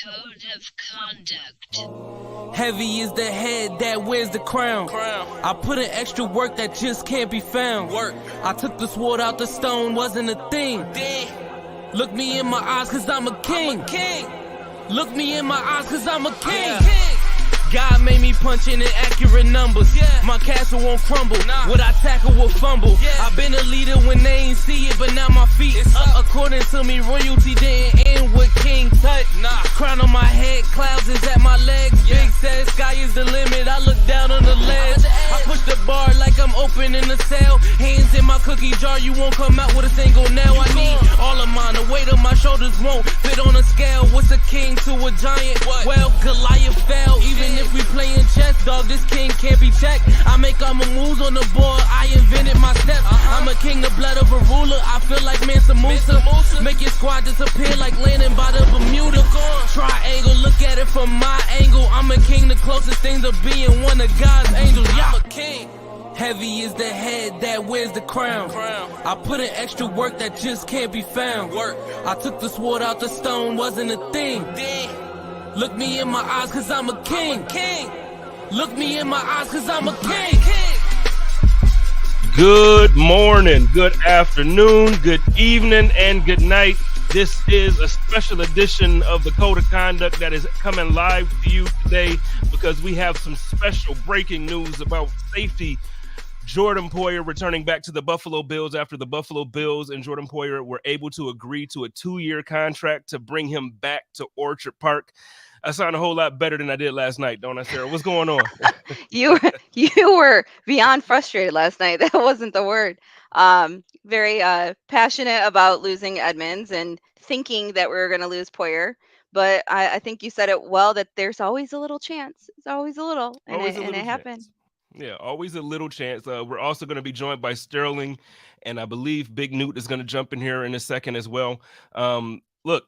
Code of conduct. Heavy is the head that wears the crown. I put in extra work that just can't be found. I took the sword out the stone, wasn't a thing. Look me in my eyes cause I'm a king. Look me in my eyes cause I'm a king. God made me punch in accurate numbers. My castle won't crumble. What I tackle will fumble. I've been a leader when they ain't see it, but now my feet is up. According to me, royalty didn't end with King Tut. Crown on my head, clouds is at my legs. Big says sky is the limit. I look down on the ledge. I push the bar like I'm opening a cell. Hands in my cookie jar, you won't come out with a single nail. I need all of mine. The weight of my shoulders won't fit on a scale. What's a king to a giant? Well, Goliath fell. Even if we playin' chess, dog, this king can't be checked. I make all my moves on the board, I invented my steps. I'm a king, the blood of a ruler, I feel like Mansa Musa. Make your squad disappear like landing by the Bermuda. Triangle, look at it from my angle. I'm a king, the closest thing to being one of God's angels. Yeah, I'm a king. Heavy is the head that wears the crown. I put in extra work that just can't be found. I took the sword out the stone, wasn't a thing. Look me in my eyes cause I'm a king. Look me in my eyes cause I'm a king. Good morning, good afternoon, good evening, and good night. This is a special edition of the Code of Conduct that is coming live to you today because we have some special breaking news about safety. Jordan Poyer returning back to the Buffalo Bills after the Buffalo Bills and Jordan Poyer were able to agree to a 2-year contract to bring him back to Orchard Park. I sound a whole lot better than I did last night, don't I, Sarah? What's going on? You were beyond frustrated last night. That wasn't the word. Very passionate about losing Edmonds and thinking that we were going to lose Poyer. But I think you said it well that there's always a little chance. It's always a little, and it happened. Yeah, always a little chance. We're also going to be joined by Sterling, and I believe Big Newt is going to jump in here in a second as well. Look,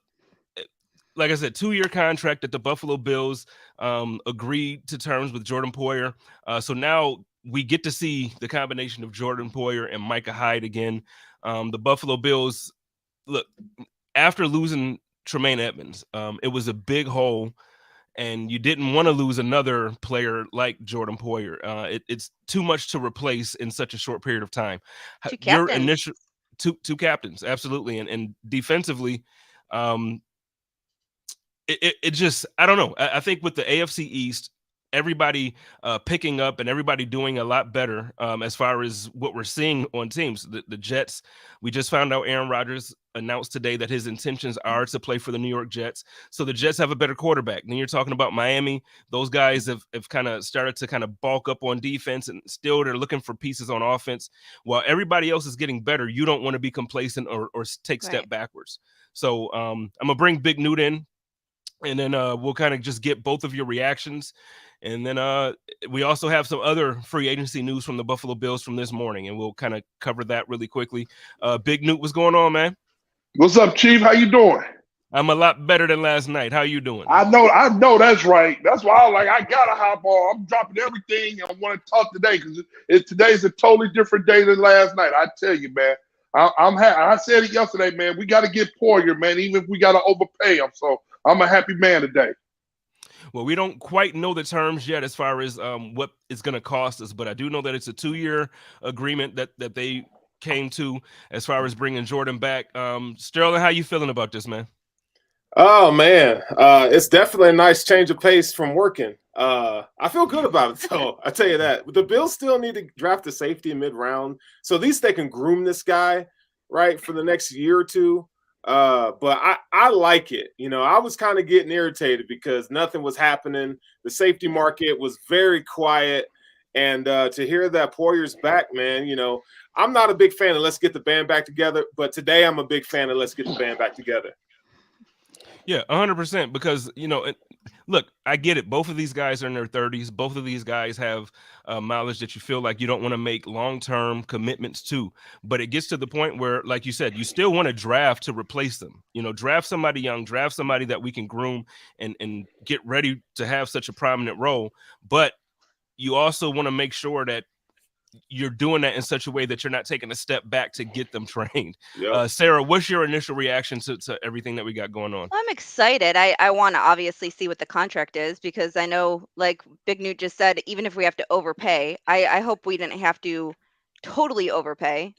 like I said, 2-year contract that the Buffalo Bills agreed to terms with Jordan Poyer. So now we get to see the combination of Jordan Poyer and Micah Hyde again. The Buffalo Bills, look, after losing Tremaine Edmonds, it was a big hole. And you didn't want to lose another player like Jordan Poyer. It's too much to replace in such a short period of time. Your initial two captains, absolutely, and defensively, it just, I don't know. I think with the AFC East, everybody picking up and everybody doing a lot better as far as what we're seeing on teams. The Jets, we just found out Aaron Rodgers announced today that his intentions are to play for the New York Jets. So the Jets have a better quarterback. Then you're talking about Miami. Those guys have kind of started to kind of bulk up on defense, and still they're looking for pieces on offense. While everybody else is getting better, you don't want to be complacent or take step backwards. So I'm going to bring Big Newt in, and then we'll kind of just get both of your reactions. And then we also have some other free agency news from the Buffalo Bills from this morning, and we'll kind of cover that really quickly. Big Newt, what's going on, man? What's up, Chief? How you doing? I'm a lot better than last night. How you doing? I know that's right. That's why I gotta hop on. I'm dropping everything. I want to talk today because today's a totally different day than last night. I tell you, man. I said it yesterday, man. We got to get Poyer, man, even if we got to overpay him. So I'm a happy man today. Well, we don't quite know the terms yet as far as what it's going to cost us, but I do know that it's a 2-year agreement that they came to as far as bringing Jordan back. Sterling, how you feeling about this, man? Oh, man. It's definitely a nice change of pace from working. I feel good about it, though. I tell you that. The Bills still need to draft a safety in mid-round, so at least they can groom this guy, right, for the next year or two. But I like it. You know, I was kind of getting irritated because nothing was happening. The safety market was very quiet. And to hear that Poyer's back, man, you know, I'm not a big fan of let's get the band back together. But today I'm a big fan of let's get the band back together. Yeah, 100%. Because, you know, look, I get it. Both of these guys are in their 30s. Both of these guys have mileage that you feel like you don't want to make long-term commitments to. But it gets to the point where, like you said, you still want to draft to replace them. You know, draft somebody young, draft somebody that we can groom and get ready to have such a prominent role. But you also want to make sure that you're doing that in such a way that you're not taking a step back to get them trained. Yep. Sarah, what's your initial reaction to everything that we got going on? I'm excited. I want to obviously see what the contract is because I know, like Big Newt just said, even if we have to overpay, I hope we didn't have to totally overpay,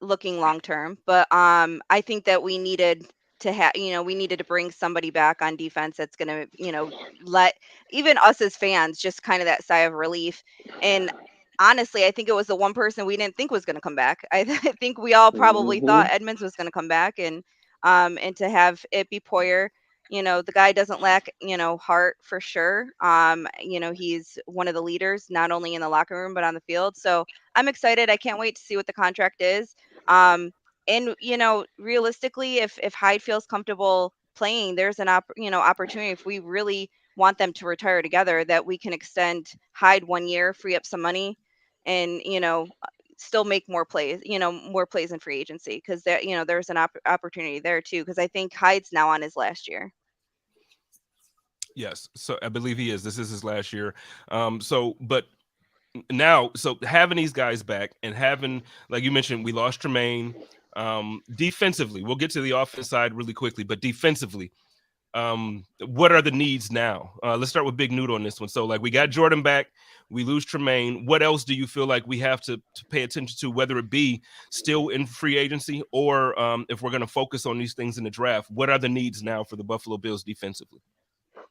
looking long term. But I think that we needed to have, we needed to bring somebody back on defense that's going to, let even us as fans just kind of that sigh of relief. And honestly, I think it was the one person we didn't think was going to come back. I think we all probably thought Edmonds was going to come back, and to have it be Poyer, the guy doesn't lack, heart for sure. He's one of the leaders, not only in the locker room, but on the field. So I'm excited. I can't wait to see what the contract is. And, realistically, if Hyde feels comfortable playing, there's an opportunity if we really want them to retire together that we can extend Hyde 1 year, free up some money, and, still make more plays, more plays in free agency because there, there's an opportunity there too. Because I think Hyde's now on his last year. Yes, so I believe he is. This is his last year. But now, so having these guys back and having, like you mentioned, we lost Tremaine. Defensively, we'll get to the offense side really quickly, but defensively, what are the needs now? Let's start with Big Noodle on this one. So, like, we got Jordan back, we lose Tremaine. What else do you feel like we have to pay attention to, whether it be still in free agency or if we're going to focus on these things in the draft? What are the needs now for the Buffalo Bills defensively?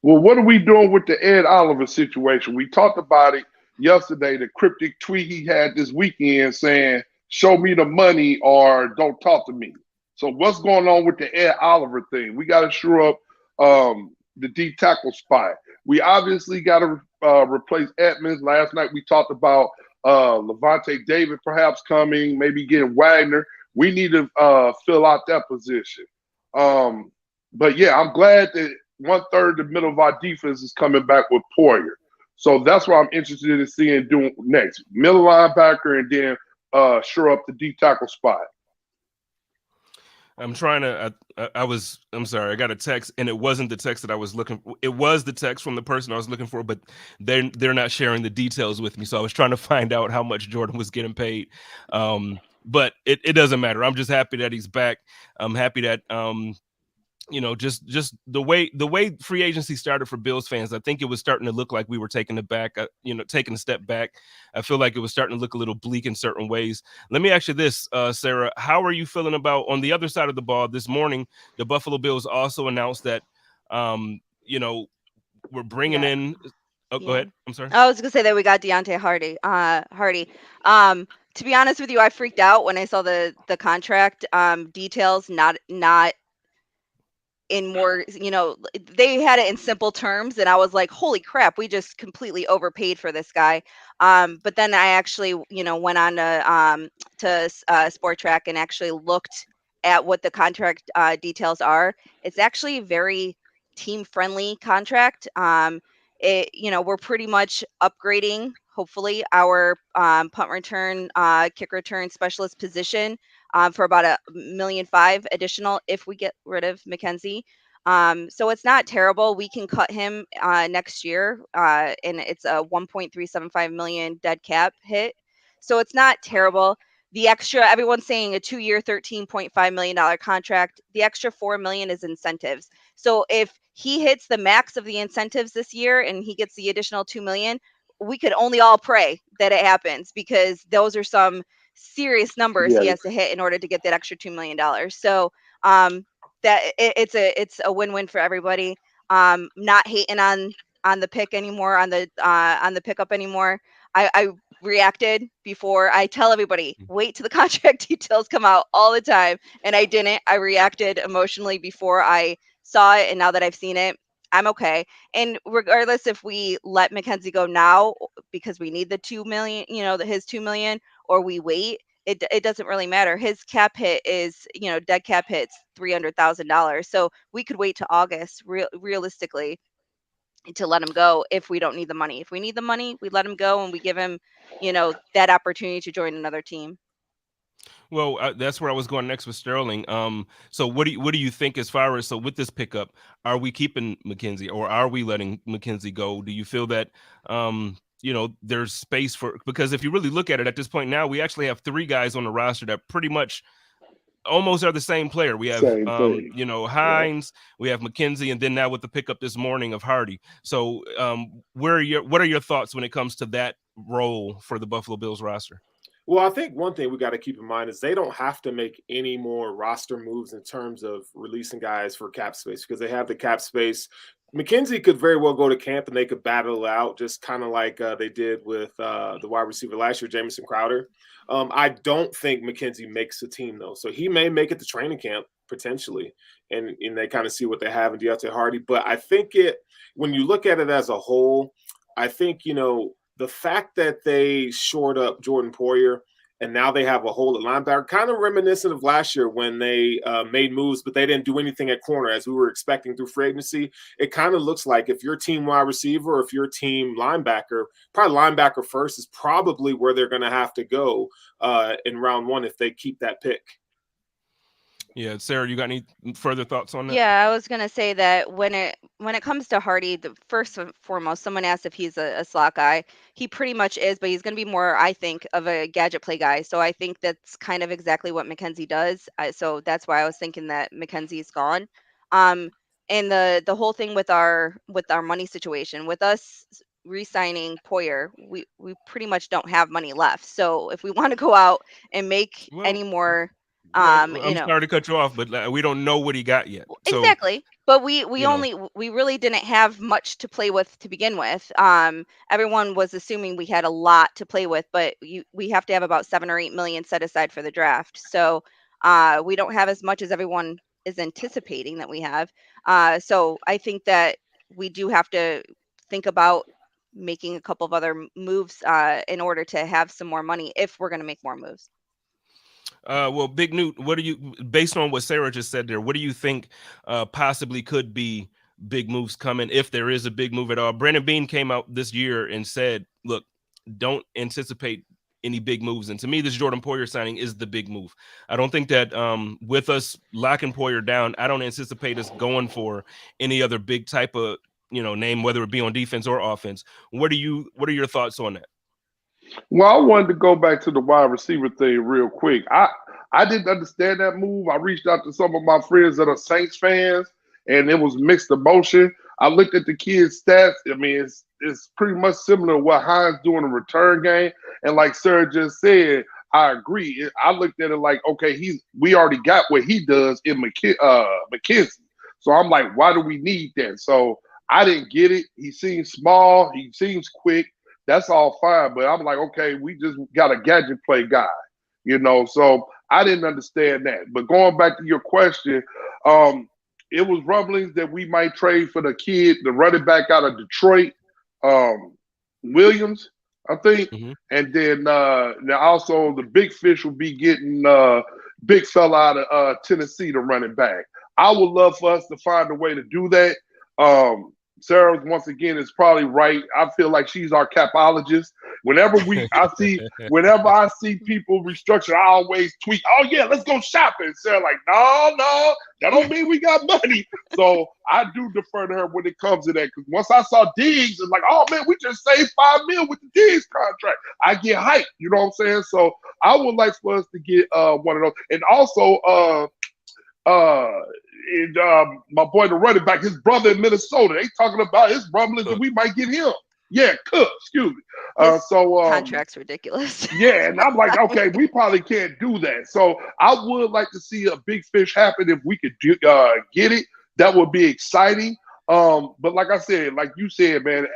Well, what are we doing with the Ed Oliver situation? We talked about it yesterday, the cryptic tweet he had this weekend saying, show me the money or don't talk to me. So what's going on with the Ed Oliver thing? We got to shore up the D tackle spot. We obviously got to replace Edmonds. Last night we talked about Levante David perhaps coming, maybe getting Wagner. We need to fill out that position. But yeah, I'm glad that 1/3 the middle of our defense is coming back with Poyer. So that's what I'm interested in seeing doing next. Middle linebacker and then shore up the D tackle spot. I'm trying to, I'm sorry, I got a text and it wasn't the text that I was looking for. It was the text from the person I was looking for, but they're not sharing the details with me. So I was trying to find out how much Jordan was getting paid. But it doesn't matter. I'm just happy that he's back. I'm happy that, just the way free agency started for Bills fans, I think it was starting to look like we were taking taking a step back. I feel like it was starting to look a little bleak in certain ways. Let me ask you this, Sarah, how are you feeling about on the other side of the ball this morning? The Buffalo Bills also announced that, we're bringing in. Oh, Yeah. Go ahead. I'm sorry. I was gonna say that we got Deontay Hardy. To be honest with you, I freaked out when I saw the contract details. Not in more, they had it in simple terms, and I was like, holy crap, we just completely overpaid for this guy. But then I actually, went on to Sport Track and actually looked at what the contract details are. It's actually a very team friendly contract. We're pretty much upgrading, hopefully, our punt return, kick return specialist position for about $1.5 million additional if we get rid of McKenzie. So it's not terrible. We can cut him next year, and it's a $1.375 million dead cap hit. So it's not terrible. The extra, everyone's saying a 2-year, $13.5 million contract. The extra $4 million is incentives. So if he hits the max of the incentives this year and he gets the additional $2 million, we could only all pray that it happens, because those are some serious numbers he has to hit in order to get that extra $2 million. So it's a win-win for everybody. Not hating on the pick anymore, on the pickup anymore. I reacted before. I tell everybody, wait till the contract details come out all the time, and I didn't. I reacted emotionally before I saw it, and now that I've seen it, I'm okay. And regardless if we let McKenzie go now because we need the $2 million, his $2 million, or we wait, it doesn't really matter. His cap hit is, dead cap hits $300,000. So we could wait to August realistically to let him go if we don't need the money. If we need the money, we let him go and we give him, that opportunity to join another team. Well, that's where I was going next with Sterling. So what do you think as far as, so with this pickup, are we keeping McKenzie or are we letting McKenzie go? Do you feel that there's space for, because if you really look at it at this point now, we actually have 3 guys on the roster that pretty much almost are the same player. We have Same thing. Yeah. Hines, we have McKenzie, and then now with the pickup this morning of Hardy. So what are your thoughts when it comes to that role for the Buffalo Bills roster? Well, I think one thing we got to keep in mind is they don't have to make any more roster moves in terms of releasing guys for cap space, because they have the cap space. McKenzie could very well go to camp and they could battle it out, just kind of like they did with the wide receiver last year, Jamison Crowder. I don't think McKenzie makes the team, though. So he may make it to training camp potentially, and they kind of see what they have in Deontay Hardy. But I think when you look at it as a whole, I think, the fact that they shored up Jordan Poyer and now they have a hole at linebacker, kind of reminiscent of last year when they made moves, but they didn't do anything at corner as we were expecting through free agency. It kind of looks like if your team wide receiver or if your team linebacker, probably linebacker first is probably where they're going to have to go in round 1 if they keep that pick. Yeah, Sarah, you got any further thoughts on that? Yeah, I was gonna say that when it comes to Hardy, the first and foremost, someone asked if he's a slot guy. He pretty much is, but he's gonna be more, I think, of a gadget play guy. So I think that's kind of exactly what McKenzie does. So that's why I was thinking that McKenzie's gone. Um, and the whole thing with our money situation, with us re-signing Poyer, we pretty much don't have money left. So if we want to go out and make any more. I'm sorry to cut you off, but we don't know what he got yet. So, exactly. But we really didn't have much to play with to begin with. Everyone was assuming we had a lot to play with, but we have to have about 7 or 8 million set aside for the draft. So we don't have as much as everyone is anticipating that we have. So I think that we do have to think about making a couple of other moves in order to have some more money if we're going to make more moves. Well, Big Newt, what do you, based on what Sarah just said there, what do you think possibly could be big moves coming, if there is a big move at all? Brandon Beane came out this year and said, look, don't anticipate any big moves. And to me, this Jordan Poyer signing is the big move. I don't think that with us locking Poyer down, I don't anticipate us going for any other big type of, name, whether it be on defense or offense. What are your thoughts on that? Well, I wanted to go back to the wide receiver thing real quick. I didn't understand that move. I reached out to some of my friends that are Saints fans, and it was mixed emotion. I looked at the kids' stats. I mean, it's pretty much similar to what Hines doing in the return game. And like Sarah just said, I agree. I looked at it like, okay, we already got what he does in McKenzie. So I'm like, why do we need that? So I didn't get it. He seems small. He seems quick. That's all fine. But I'm like, okay, we just got a gadget play guy, So I didn't understand that. But going back to your question, it was rumblings that we might trade for the running back out of Detroit, Williams, I think. Mm-hmm. And then now also the big fish will be getting big fella out of Tennessee, the running back. I would love for us to find a way to do that. Sarah, once again, is probably right. I feel like she's our capologist. Whenever I see people restructure, I always tweet, "Oh yeah, let's go shopping." Sarah, like, no, that don't mean we got money. So I do defer to her when it comes to that, because once I saw Diggs, it's like, oh man, we just saved $5 million with the Diggs contract. I get hyped, you know what I'm saying? So I would like for us to get one of those, and also my boy, the running back, his brother in Minnesota, they talking about his rumblings that we might get him. Yeah, Cook, excuse me. Contract's ridiculous. Yeah, and I'm like, okay, we probably can't do that. So I would like to see a big fish happen if we could get it. That would be exciting. But like I said, like you said, man,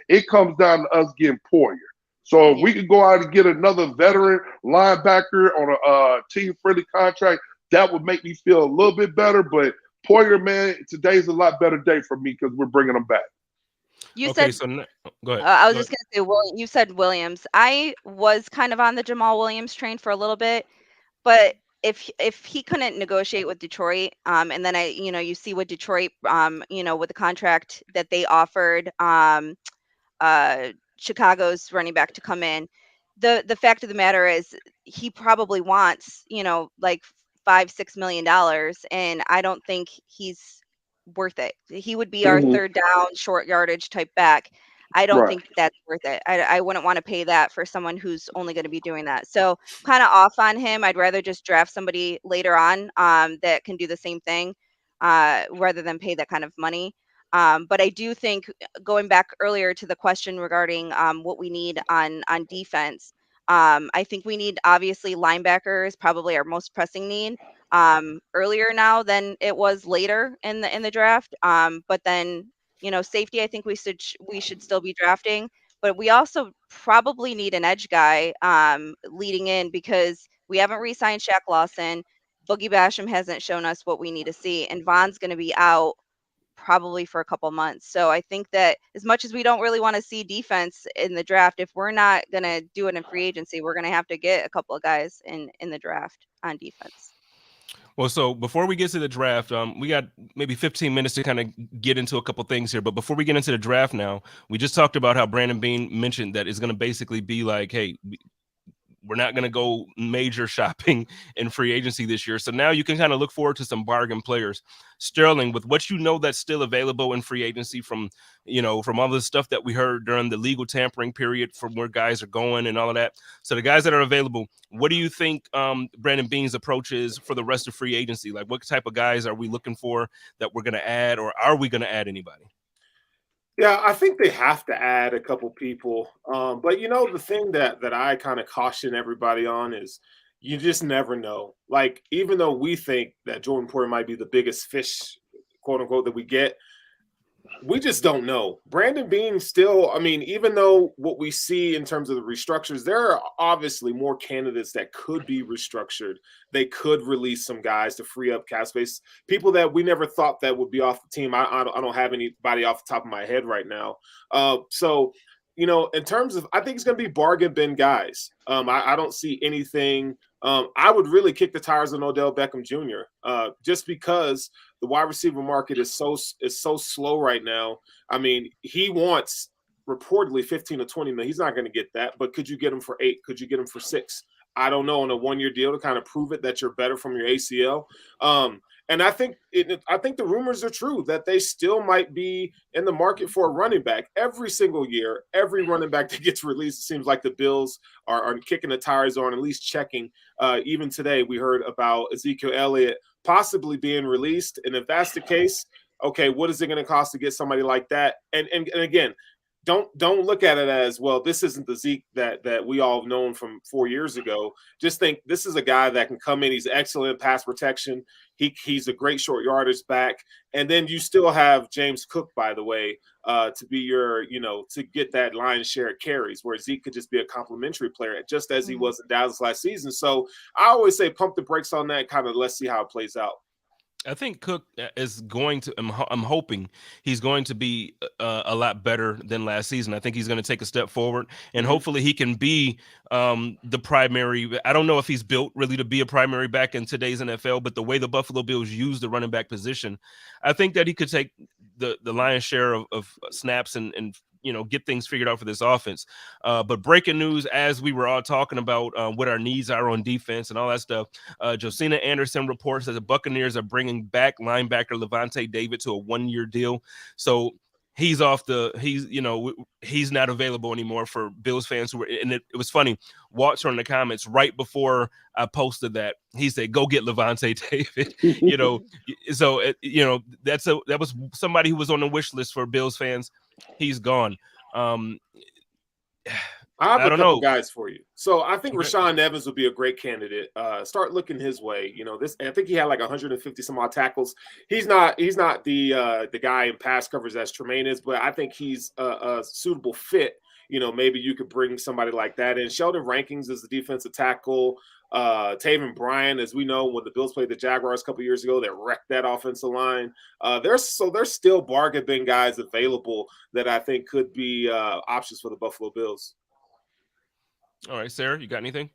it comes down to us getting Poyer. So if we could go out and get another veteran linebacker on a team-friendly contract, that would make me feel a little bit better. But Poyer, man, today's a lot better day for me because we're bringing him back. You said, go ahead. I was just going to say, you said Williams. I was kind of on the Jamal Williams train for a little bit, but if he couldn't negotiate with Detroit, and then you see what Detroit, with the contract that they offered, Chicago's running back to come in, the fact of the matter is he probably wants, like $5-6 million, and I don't think he's worth it. He would be our third down, short yardage type back. I don't Right. think that's worth it. I wouldn't want to pay that for someone who's only going to be doing that. So kind of off on him. I'd rather just draft somebody later on that can do the same thing rather than pay that kind of money. But I do think going back earlier to the question regarding what we need on defense, I think we need obviously linebackers, probably our most pressing need earlier now than it was later in the draft. But then safety, I think we should still be drafting, but we also probably need an edge guy leading in because we haven't re-signed Shaq Lawson. Boogie Basham hasn't shown us what we need to see, and Von's going to be out probably for a couple months. So I think that as much as we don't really want to see defense in the draft, if we're not going to do it in free agency, we're going to have to get a couple of guys in the draft on defense. Well, so before we get to the draft, we got maybe 15 minutes to kind of get into a couple things here. But before we get into the draft now, we just talked about how Brandon Bean mentioned that it's going to basically be like, hey, we're not going to go major shopping in free agency this year. So now you can kind of look forward to some bargain players. Sterling, with what you know that's still available in free agency from all the stuff that we heard during the legal tampering period from where guys are going and all of that. So the guys that are available, what do you think Brandon Bean's approach is for the rest of free agency? Like what type of guys are we looking for that we're going to add, or are we going to add anybody? Yeah, I think they have to add a couple people. But the thing that I kind of caution everybody on is you just never know. Like, even though we think that Jordan Poyer might be the biggest fish, quote unquote, that we get, we just don't know. Brandon Bean still, I mean, even though what we see in terms of the restructures, there are obviously more candidates that could be restructured. They could release some guys to free up cap space. People that we never thought that would be off the team. I don't have anybody off the top of my head right now. So, in terms of, I think it's going to be bargain bin guys. I don't see anything. I would really kick the tires on Odell Beckham Jr. Just because the wide receiver market is so slow right now. I mean, he wants reportedly 15 to 20 million. He's not going to get that, but could you get him for 8? Could you get him for 6? I don't know, on a 1-year deal to kind of prove it that you're better from your ACL. And I think the rumors are true that they still might be in the market for a running back. Every single year, every running back that gets released, it seems like the Bills are kicking the tires on, at least checking. Even today, we heard about Ezekiel Elliott possibly being released. And if that's the case, okay, what is it going to cost to get somebody like that? And again, don't look at it as, well, this isn't the Zeke that we all have known from 4 years ago. Just think this is a guy that can come in. He's excellent pass protection. He's a great short yardage back. And then you still have James Cook, by the way, to be your, to get that lion's share of carries, where Zeke could just be a complimentary player, just as he was in Dallas last season. So I always say pump the brakes on that, kind of let's see how it plays out. I think Cook is going to. I'm hoping he's going to be a lot better than last season. I think he's going to take a step forward, and hopefully he can be the primary. I don't know if he's built really to be a primary back in today's NFL, but the way the Buffalo Bills use the running back position, I think that he could take the lion's share of snaps and get things figured out for this offense. But breaking news, as we were all talking about what our needs are on defense and all that stuff, Josina Anderson reports that the Buccaneers are bringing back linebacker Levante David to a 1-year deal. So he's not available anymore for Bills fans and it was funny. Walter in the comments right before I posted that, he said, "Go get Levante David." So that was somebody who was on the wish list for Bills fans. He's gone. I have a couple guys for you. So I think Rashaan Evans would be a great candidate. Start looking his way. I think he had like 150 some odd tackles. He's not the guy in pass coverage as Tremaine is, but I think he's a suitable fit. Maybe you could bring somebody like that in. Sheldon Rankings is the defensive tackle. Taven Bryan, as we know, when the Bills played the Jaguars a couple years ago, they wrecked that offensive line. There's still bargain bin guys available that I think could be options for the Buffalo Bills. All right, Sarah, you got anything?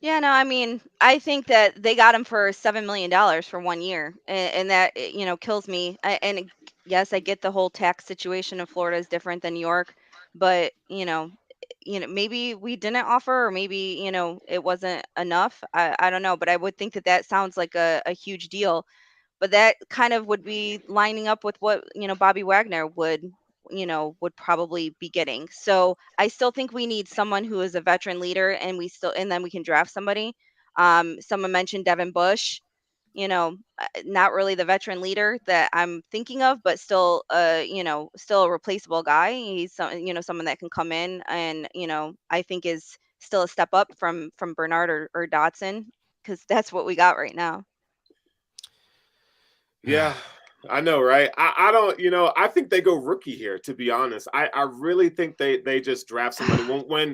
Yeah, no, I mean, I think that they got him for $7 million for 1 year, and that kills me. And yes, I get the whole tax situation in Florida is different than New York, but maybe we didn't offer, or maybe it wasn't enough. I don't know, but I would think that sounds like a huge deal. But that kind of would be lining up with what Bobby Wagner would would probably be getting. So I still think we need someone who is a veteran leader, and then we can draft somebody. Someone mentioned Devin Bush. Not really the veteran leader that I'm thinking of, but still, still a replaceable guy. He's someone that can come in and, I think is still a step up from Bernard or Dotson, because that's what we got right now. Yeah, I know, right? I don't, I think they go rookie here, to be honest. I really think they just draft somebody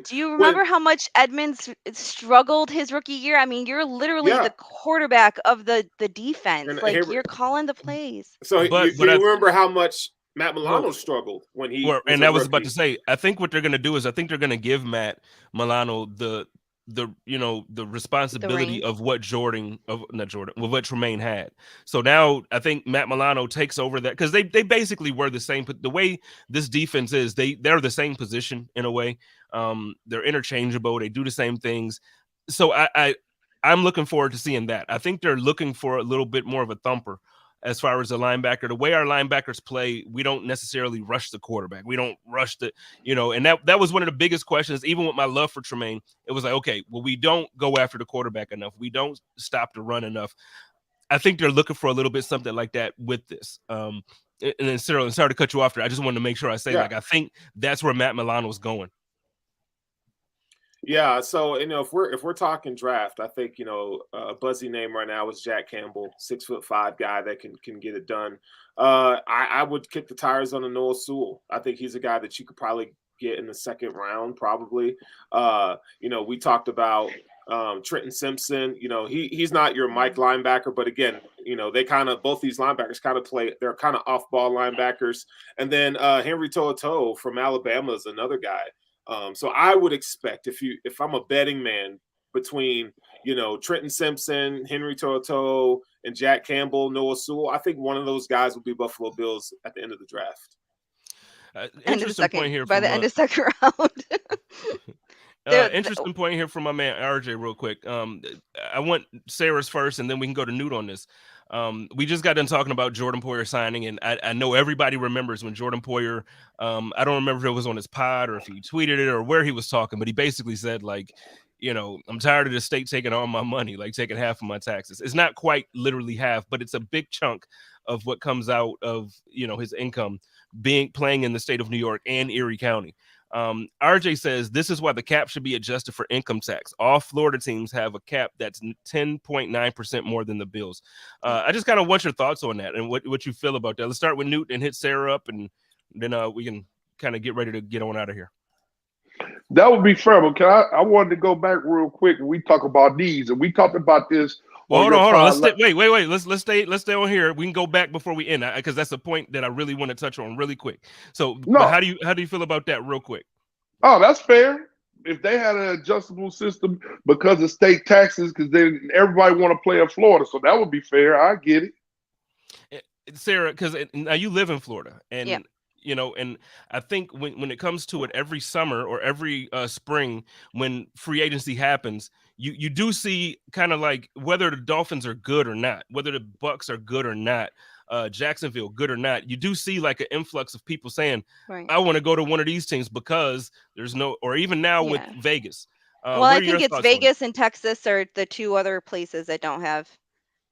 Do you when remember how much Edmonds struggled his rookie year? I mean, you're literally yeah, the quarterback of the defense. and Like, Henry. you're calling the plays. So but you remember how much Matt well, Milano struggled when he well, was and a I was about to rookie? say, I think what they're going to do is I think they're going to give Matt Milano the The responsibility reins. of what Jordan of not Jordan, well, what Tremaine had. So now I think Matt Milano takes over that, because they basically were the same. But the way this defense is, they're the same position in a way. They're interchangeable. They do the same things. So I'm looking forward to seeing that. I think they're looking for a little bit more of a thumper as far as the linebacker. The way our linebackers play, we don't necessarily rush the quarterback. We don't rush and that was one of the biggest questions. Even with my love for Tremaine, it was like, okay, well, we don't go after the quarterback enough. We don't stop the run enough. I think they're looking for a little bit something like that with this. And then Cyril, and sorry to cut you off there. I just wanted to make sure I say, Yeah. like, I think that's where Matt Milano's going. Yeah, so if we're talking draft, I think a buzzy name right now is Jack Campbell, 6'5" guy that can get it done. I would kick the tires on a Noah Sewell. I think he's a guy that you could probably get in the second round, probably. We talked about Trenton Simpson. He's not your Mike linebacker, but again, they kind of, both these linebackers kind of play. They're kind of off ball linebackers, and then Henry To'oTo'o from Alabama is another guy. So I would expect, if I'm a betting man, between Trenton Simpson, Henry To'oTo'o, and Jack Campbell, Noah Sewell, I think one of those guys will be Buffalo Bills at the end of the draft. Interesting point here By from the end of second round. interesting point here from my man RJ real quick. I want Sarah's first, and then we can go to Newt on this. We just got done talking about Jordan Poyer signing, and I know everybody remembers when Jordan Poyer, I don't remember if it was on his pod or if he tweeted it or where he was talking, but he basically said, like, I'm tired of the state taking all my money, like taking half of my taxes. It's not quite literally half, but it's a big chunk of what comes out of, his income playing in the state of New York and Erie County. RJ says this is why the cap should be adjusted for income tax. All Florida teams have a cap that's 10.9% more than the Bills. I just kind of want your thoughts on that and what you feel about that. Let's start with Newt and hit Sarah up, and then we can kind of get ready to get on out of here. That would be fair, but I wanted to go back real quick, and we talk about these, and we talked about this. Well, hold on. Let's wait. Let's stay on here. We can go back before we end, because that's a point that I really want to touch on really quick. So, but how do you feel about that, real quick? Oh, that's fair. If they had an adjustable system because of state taxes, because then everybody want to play in Florida, so that would be fair. I get it, Sarah, because now you live in Florida, and yeah. And I think when it comes to it, every summer or every spring, when free agency happens, you do see kind of like whether the Dolphins are good or not, whether the Bucks are good or not, Jacksonville good or not, you do see like an influx of people saying, right, I want to go to one of these teams because there's no, or even now with Vegas. Well, I think it's Vegas and Texas are the two other places that don't have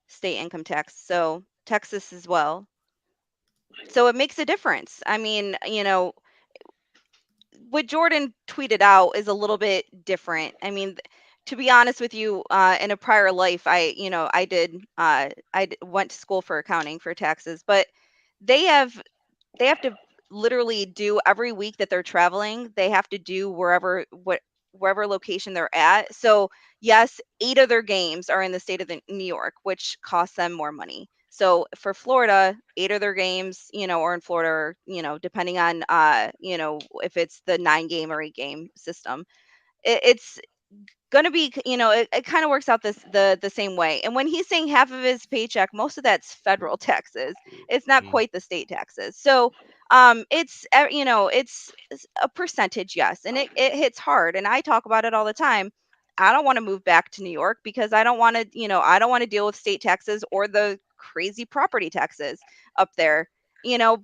state income tax. So Texas as well. So it makes a difference. I mean, what Jordan tweeted out is a little bit different. I mean, to be honest with you, in a prior life, I went to school for accounting for taxes, but they have to literally do every week that they're traveling. They have to do wherever location they're at. So yes, 8 of their games are in the state of New York, which costs them more money. So for Florida, 8 of their games, or in Florida, depending on, if it's the 9-game or 8-game system, it's going to be, it kind of works out the same way. And when he's saying half of his paycheck, most of that's federal taxes. It's not quite the state taxes. So it's it's a percentage, yes, and it hits hard. And I talk about it all the time. I don't want to move back to New York because I don't want to, I don't want to deal with state taxes or the crazy property taxes up there,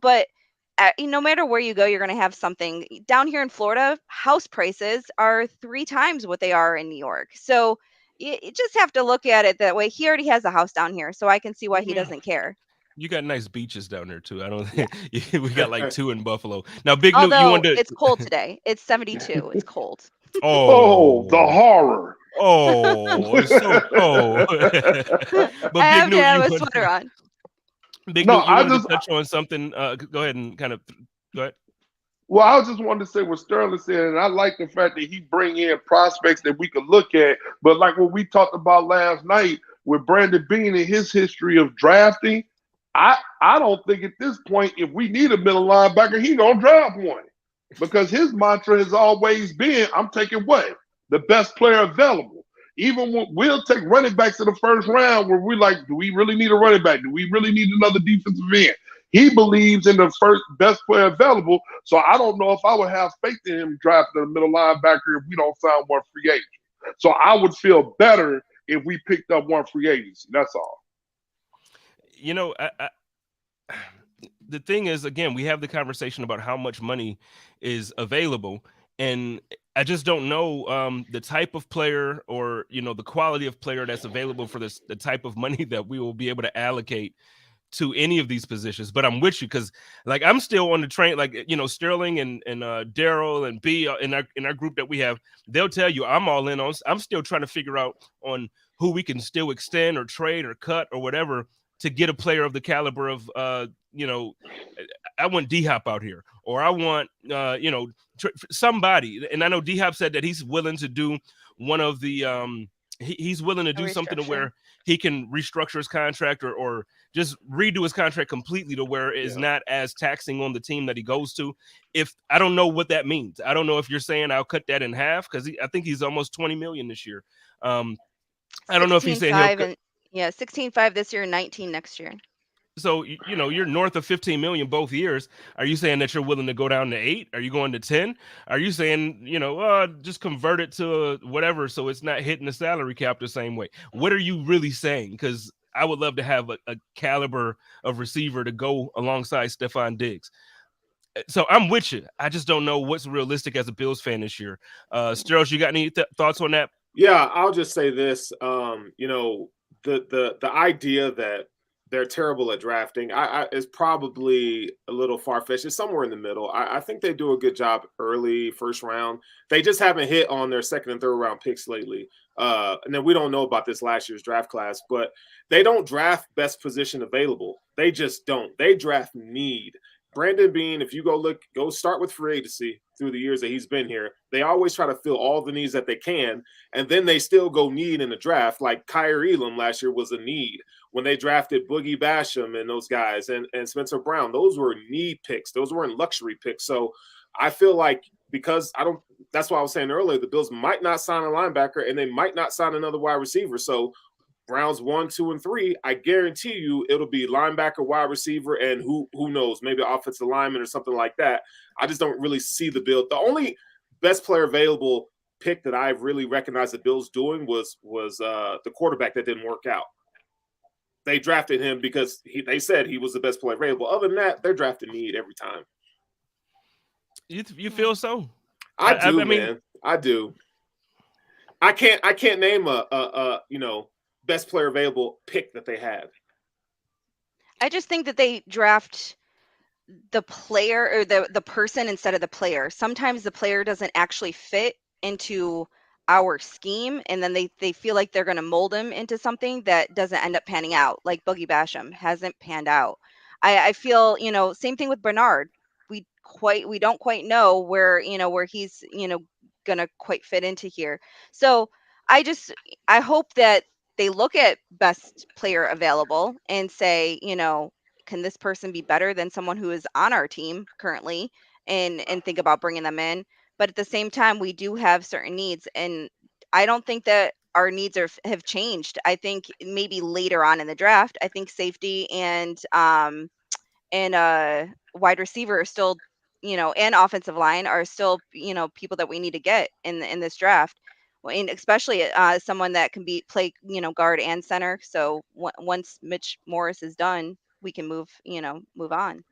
but no matter where you go, you're going to have something. Down here in Florida, house prices are 3 times what they are in New York. So you just have to look at it that way. He already has a house down here, so I can see why I he mean, doesn't care. you got nice beaches down there too. I don't. Yeah. We got like 2 in Buffalo. Now, Big Newt, you Although wanted it's cold today. It's 72. It's cold. to. Oh, the Oh, horror. oh, it's so cold. I But Big have to Newt, have a sweater on. Big No, Newt, you I wanted just to touch on something. Go ahead and kind of go ahead. Well, I just wanted to say what Sterling said, and I like the fact that he bring in prospects that we could look at. But like what we talked about last night with Brandon Bean and his history of drafting, I don't think at this point, if we need a middle linebacker, he gonna draft one. Because his mantra has always been, I'm taking what? The best player available. Even when we'll take running backs in the first round where we're like, do we really need a running back? Do we really need another defensive end? He believes in the first best player available. So I don't know if I would have faith in him drafting a middle linebacker if we don't sign one free agent. So I would feel better if we picked up one free agency. That's all. You know, the thing is, again, we have the conversation about how much money is available, and I just don't know the type of player or the quality of player that's available for the type of money that we will be able to allocate to any of these positions. But I'm with you because like I'm still on the train, like Sterling and Daryl and B in our group that we have, they'll tell you I'm all in on. I'm still trying to figure out on who we can still extend or trade or cut or whatever to get a player of the caliber of I want D Hop out here, or I want somebody. And I know D Hop said that he's willing to do one of the he's willing to A do something to restructure. where he can restructure his contract or just redo his contract completely to where it is Yeah. not as taxing on the team that he goes to. If I don't know what that means, I don't know if you're saying I'll cut that in half because I think he's almost 20 million this year. I don't know if he's saying he'll 16.5 cut. and yeah, 16.5 this year, 19 next year. So you're north of 15 million both years. Are you saying that you're willing to go down to 8? Are you going to 10? Are you saying just convert it to whatever so it's not hitting the salary cap the same way? What are you really saying? Because I would love to have a caliber of receiver to go alongside Stephon Diggs. So I'm with you. I just don't know what's realistic as a Bills fan this year. Sterls, you got any thoughts on that? Yeah, I'll just say this. The idea that they're terrible at drafting is probably a little far-fetched. It's somewhere in the middle. I think they do a good job early, first round. They just haven't hit on their second and third round picks lately. And then we don't know about this last year's draft class, but they don't draft best position available. They just don't. They draft need. Brandon Bean, if you go start with free agency through the years that he's been here, they always try to fill all the needs that they can, and then they still go need in the draft. Like Kyer Elam last year was a need. When they drafted Boogie Basham and those guys and Spencer Brown, those were need picks. Those weren't luxury picks. So I feel like that's why I was saying earlier, the Bills might not sign a linebacker and they might not sign another wide receiver. So rounds 1, 2, and 3, I guarantee you it'll be linebacker, wide receiver, and who knows, maybe offensive lineman or something like that. I just don't really see the Bills. The only best player available pick that I really recognized the Bills doing was the quarterback that didn't work out. They drafted him because they said he was the best player available. Other than that, they're drafting need every time. You feel so? I do, I mean, man. I do. I can't name a best player available pick that they had. I just think that they draft the player or the person instead of the player. Sometimes the player doesn't actually fit into our scheme, and then they feel like they're going to mold him into something that doesn't end up panning out. Like Boogie Basham hasn't panned out. I feel same thing with Bernard. We don't quite know where he's gonna quite fit into here. So I hope that they look at best player available and say, can this person be better than someone who is on our team currently, and think about bringing them in. But at the same time, we do have certain needs, and I don't think that our needs have changed. I think maybe later on in the draft, I think safety and wide receiver are still, and offensive line are still, people that we need to get in this draft. And especially someone that can play, guard and center. So once Mitch Morris is done, we can move on.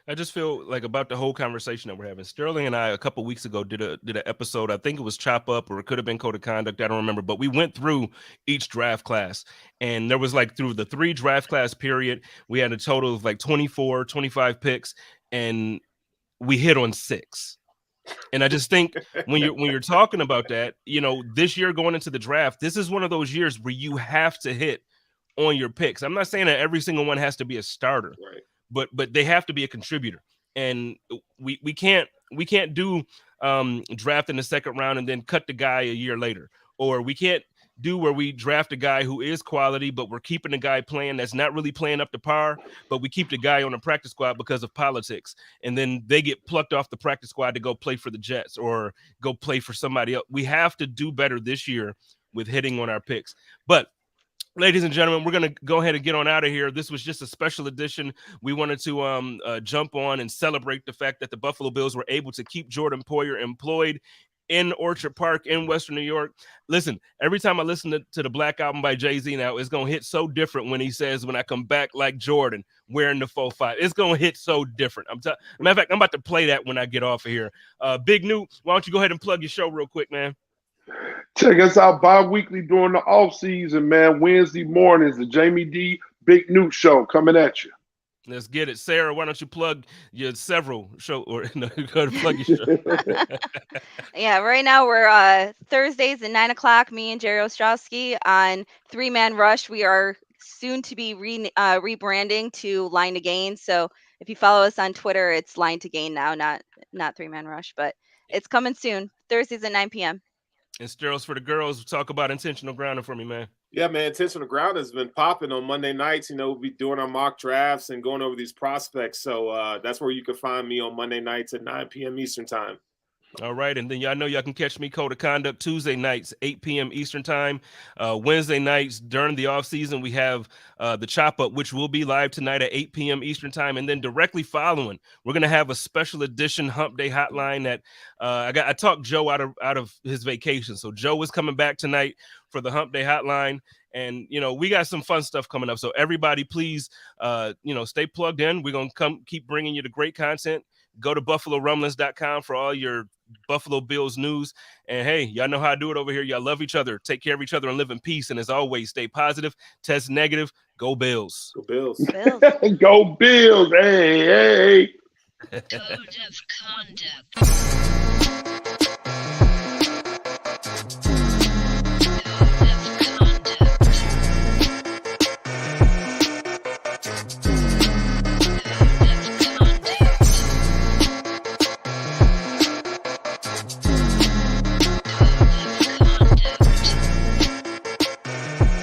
I just feel like about the whole conversation that we're having. Sterling and I a couple weeks ago did an episode. I think it was Chop Up or it could have been Code of Conduct. I don't remember, but we went through each draft class, and there was like through the 3 draft class period, we had a total of like 24, 25 picks, and we hit on 6. And I just think when you're talking about that, you know, this year going into the draft, this is one of those years where you have to hit on your picks. I'm not saying that every single one has to be a starter, Right. but they have to be a contributor. And we can't do draft in the second round and then cut the guy a year later, or we can't do where we draft a guy who is quality, but we're keeping the guy playing that's not really playing up to par, but we keep the guy on the practice squad because of politics, and then they get plucked off the practice squad to go play for the Jets or go play for somebody else. We have to do better this year with hitting on our picks. But ladies and gentlemen, we're going to go ahead and get on out of here. This was just a special edition. We wanted to jump on and celebrate the fact that the Buffalo Bills were able to keep Jordan Poyer employed in Orchard Park in Western New York. Listen, every time I listen to the Black Album by Jay-Z now, it's going to hit so different when he says, when I come back like Jordan wearing the 4-5. It's going to hit so different. Matter of fact, I'm about to play that when I get off of here. Big Newt, why don't you go ahead and plug your show real quick, man? Check us out bi-weekly during the off season, man. Wednesday mornings, the Jamie D. Big Newt Show coming at you. Let's get it. Sarah, why don't you plug your several show or no, go to plug your show. Yeah, right now we're Thursdays at 9:00. Me and Jerry Ostrowski on 3-Man Rush. We are soon to be rebranding to Line to Gain. So if you follow us on Twitter, it's Line to Gain now, not 3-Man Rush, but it's coming soon. Thursdays at 9 p.m. And Steros for the girls, talk about intentional grounding for me, man. Yeah, man, intentional ground has been popping on Monday nights. You know, we'll be doing our mock drafts and going over these prospects. So that's where you can find me on Monday nights at 9 p.m. Eastern time. All right, and then y'all know y'all can catch me Code of Conduct Tuesday nights, 8 p.m. Eastern time. Wednesday nights during the off season, we have the Chop Up, which will be live tonight at 8 p.m. Eastern time. And then directly following, we're gonna have a special edition Hump Day Hotline that I talked Joe out of his vacation, so Joe is coming back tonight for the Hump Day Hotline. And, you know, we got some fun stuff coming up. So everybody, please, stay plugged in. We're going to keep bringing you the great content. Go to BuffaloRumblings.com for all your Buffalo Bills news. And, hey, y'all know how I do it over here. Y'all love each other. Take care of each other and live in peace. And as always, stay positive. Test negative. Go Bills. Go Bills. Go Bills. Hey. Code of Conduct.